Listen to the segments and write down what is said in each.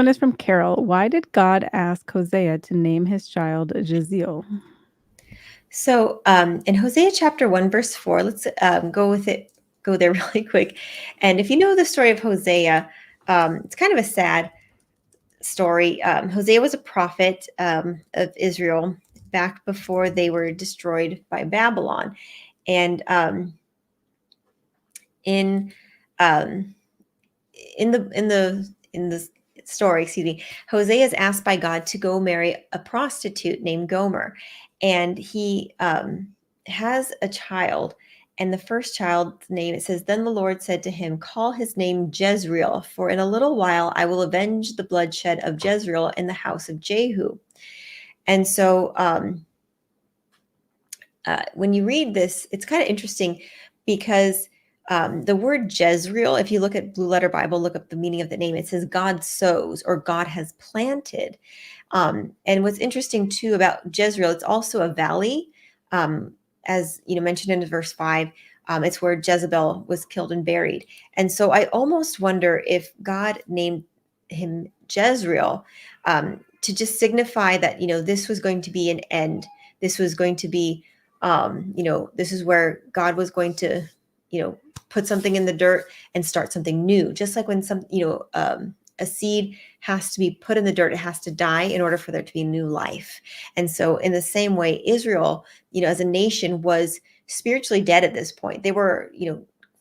One is from Carol. Why did God ask Hosea to name his child Jezeel? So in Hosea chapter 1, verse 4, let's go there really quick. And if you know the story of Hosea, it's kind of a sad story. Hosea was a prophet of Israel back before they were destroyed by Babylon. And in um, in the story, excuse me, Hosea is asked by God to go marry a prostitute named Gomer, and he has a child. And the first child's name, it says, then the Lord said to him, call his name Jezreel, for in a little while I will avenge the bloodshed of Jezreel in the house of Jehu. And so when you read this, it's kind of interesting because the word Jezreel, if you look at Blue Letter Bible, look up the meaning of the name, it says God sows or God has planted. And what's interesting too about Jezreel, it's also a valley, as you know mentioned in verse 5. It's where Jezebel was killed and buried. And so I almost wonder if God named him Jezreel to just signify that, this was going to be an end. This was going to be, this is where God was going to, put something in the dirt and start something new. Just like when a seed has to be put in the dirt, it has to die in order for there to be new life. And so in the same way, Israel, as a nation was spiritually dead at this point. They were,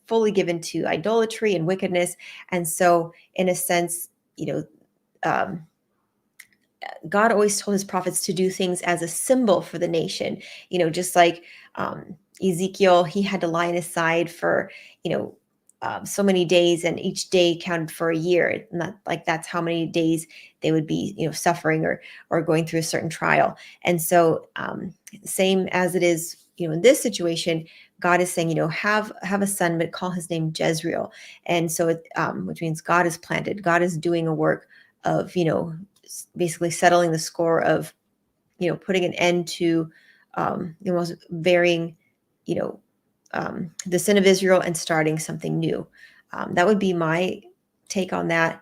fully given to idolatry and wickedness. And so in a sense, um, God always told his prophets to do things as a symbol for the nation, just like Ezekiel, he had to lie on his side for, so many days, and each day counted for a year. And that's how many days they would be, suffering or going through a certain trial. And so, same as it is, in this situation, God is saying, have a son, but call his name Jezreel. And so, which means God is planted. God is doing a work of, basically settling the score of, putting an end to the most varying, the sin of Israel and starting something new. That would be my take on that.